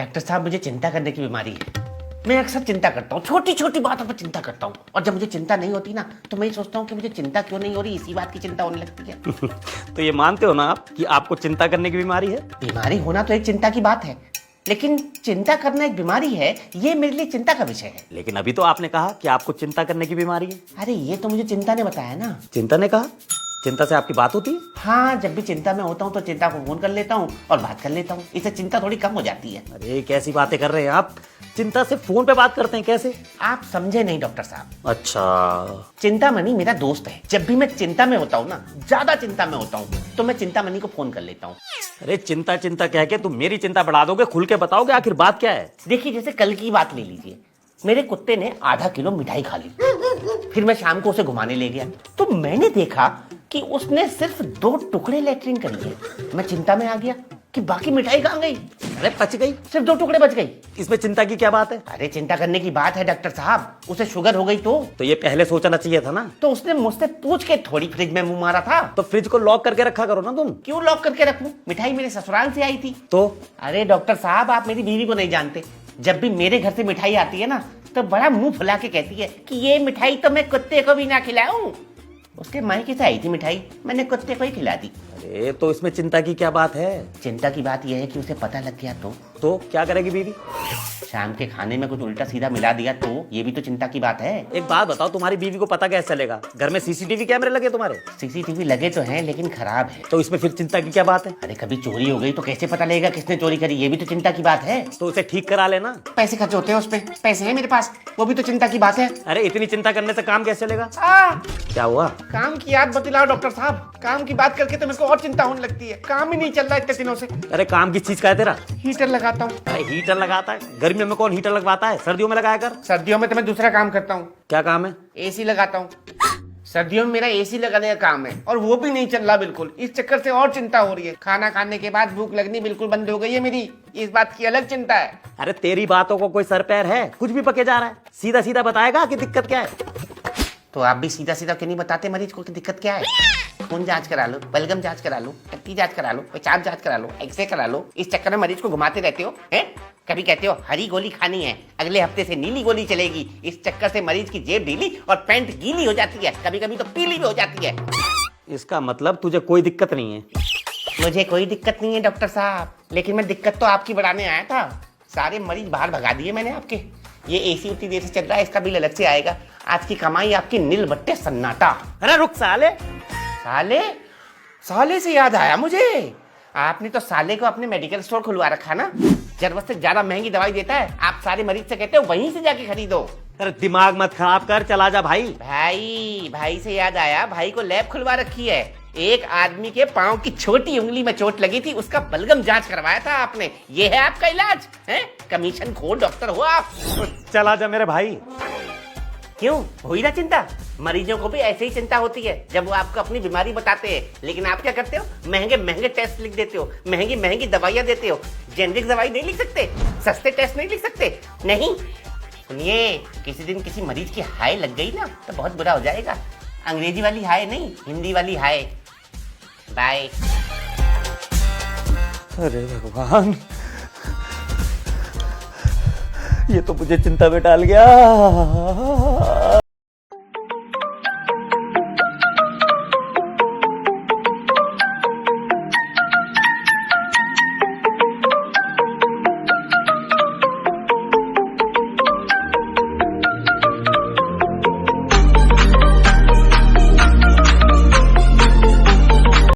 Doctor साहब मुझे चिंता करने की बीमारी है। मैं अक्सर चिंता करता हूँ, छोटी छोटी बातों पर चिंता करता हूँ, और जब मुझे चिंता नहीं होती ना तो मैं सोचता हूँ कि मुझे चिंता क्यों नहीं हो रही, इसी बात की चिंता होने लगती है। तो ये मानते हो ना आप कि आपको चिंता करने की बीमारी है? बीमारी होना तो एक चिंता की बात है, लेकिन चिंता करना एक बीमारी है, ये मेरे लिए चिंता का विषय है। लेकिन अभी तो आपने कहा कि आपको चिंता करने की बीमारी है। अरे ये तो मुझे चिंता ने बताया ना। चिंता ने कहा? चिंता से आपकी बात होती है? हाँ, जब भी चिंता में होता हूँ तो चिंता को फोन कर लेता हूँ और बात कर लेता हूँ, इससे चिंता थोड़ी कम हो जाती है। अरे कैसी बातें कर रहे हैं आप, चिंता से फोन पे बात करते हैं कैसे? आप समझे नहीं डॉक्टर साहब। अच्छा, चिंतामणि मेरा दोस्त है। जब भी मैं चिंता में होता हूँ ना, ज्यादा चिंता में होता हूँ, तो मैं चिंतामणि को फोन कर लेता हूँ। अरे चिंता चिंता कह के तुम मेरी चिंता बढ़ा दोगे, खुल के बताओगे आखिर बात क्या है? देखिए, जैसे कल की बात ले लीजिए, मेरे कुत्ते ने आधा किलो मिठाई खा ली। फिर मैं शाम को उसे घुमाने ले गया तो मैंने देखा कि उसने सिर्फ 2 टुकड़े लेटरिन कर लिए। मैं चिंता में आ गया कि बाकी मिठाई कहाँ गई। अरे बच गई, सिर्फ 2 टुकड़े बच गई। इसमें चिंता की क्या बात है? अरे चिंता करने की बात है डॉक्टर साहब, उसे शुगर हो गई तो ये पहले सोचना चाहिए था ना। तो उसने मुझसे पूछ के थोड़ी फ्रिज में मुंह मारा था। तो फ्रिज को लॉक करके रखा करो ना तुम। क्यों लॉक करके रखूं? मिठाई मेरे ससुराल से आई थी। तो अरे डॉक्टर साहब, आप मेरी बीवी को नहीं जानते। जब भी मेरे घर से मिठाई आती है ना तो बड़ा मुंह फुला के कहती है कि ये मिठाई तो मैं कुत्ते को भी ना खिलाऊं। उसके मायके से आई थी मिठाई, मैंने कुत्ते को ही खिला दी। अरे तो इसमें चिंता की क्या बात है? चिंता की बात यह है कि उसे पता लग गया तो क्या करेगी बीवी? शाम के खाने में कुछ उल्टा सीधा मिला दिया तो ये भी तो चिंता की बात है। एक बात बताओ, तुम्हारी बीवी को पता कैसे चलेगा? घर में सीसीटीवी कैमरे लगे तुम्हारे? सीसीटीवी लगे तो हैं लेकिन खराब है। तो इसमें फिर चिंता की क्या बात है? अरे कभी चोरी हो गई तो कैसे पता लगेगा किसने चोरी करी, ये भी तो चिंता की बात है। तो उसे ठीक करा लेना। पैसे खर्च होते हैं उस पे, पैसे हैं मेरे पास, वो भी तो चिंता की बात है। अरे इतनी चिंता करने से काम कैसे चलेगा? क्या हुआ? काम की याद बतलाओ डॉक्टर साहब, काम की बात करके तो मेरे को और चिंता होने लगती है। काम ही नहीं चल रहा इतने दिनों से। अरे काम किस चीज का है तेरा? हीटर लगाता हूँ। अरे हीटर लगाता है? गर्मियों में कौन हीटर लगवाता है? सर्दियों में लगाया कर। सर्दियों में तो मैं दूसरा काम करता हूँ। क्या काम है? एसी लगाता हूँ। सर्दियों में मेरा एसी लगाने का काम है और वो भी नहीं चल रहा बिल्कुल। इस चक्कर से और चिंता हो रही है। खाना खाने के बाद भूख लगनी बिल्कुल बंद हो गई है मेरी, इस बात की अलग चिंता है। अरे तेरी बातों को कोई सर पैर है? कुछ भी पके जा रहा है। सीधा सीधा बताएगा कि दिक्कत क्या है। तो आप भी सीधा सीधा क्यों नहीं बताते मरीज को कि दिक्कत क्या है? खून जांच करा लो, बलगम जांच करा लो, टट्टी जांच करा लो, पेशाब जांच करा लो, एक्सरे करा लो। इस चक्कर में मरीज को घुमाते रहते हो हैं। कभी कहते हो हरी गोली खानी है, अगले हफ्ते से नीली गोली चलेगी। इस चक्कर से मरीज की जेब ढीली और पैंट गीली हो जाती है, कभी कभी तो पीली भी हो जाती है। इसका मतलब तुझे कोई दिक्कत नहीं है? मुझे कोई दिक्कत नहीं है डॉक्टर साहब, लेकिन मैं दिक्कत तो आपकी बढ़ाने आया था। सारे मरीज बाहर भगा दिए मैंने आपके। ये एसी उतनी देर से चल रहा है, इसका बिल अलग से आएगा। आज की कमाई आपकी नील बट्टे सन्नाटा। अरे रुक साले। साले? साले से याद आया मुझे, आपने तो साले को अपने मेडिकल स्टोर खुलवा रखा ना। जरूरत से ज्यादा महंगी दवाई देता है, आप सारे मरीज से कहते हो वहीं से जाके खरीदो। अरे दिमाग मत खराब कर, चला जा भाई। भाई से याद आया, भाई को लैब खुलवा रखी है। एक आदमी के पांव की छोटी उंगली में चोट लगी थी, उसका बलगम जांच करवाया था आपने। ये है आपका इलाज है? कमीशन खोर डॉक्टर हो आप। चला जा मेरे भाई। क्यों हुई ना चिंता? मरीजों को भी ऐसे ही चिंता होती है जब वो आपको अपनी बीमारी बताते हैं, लेकिन आप क्या करते हो? महंगे महंगे टेस्ट लिख देते हो, महंगी महंगी दवाइयां देते हो। जेनरिक दवाई नहीं लिख सकते? सस्ते टेस्ट नहीं लिख सकते? नहीं सुनिए, किसी दिन किसी मरीज की हाय लग गई ना तो बहुत बुरा हो जाएगा। अंग्रेजी वाली हाय नहीं, हिंदी वाली हाय। बाय। अरे भगवान, ये तो मुझे चिंता में डाल गया।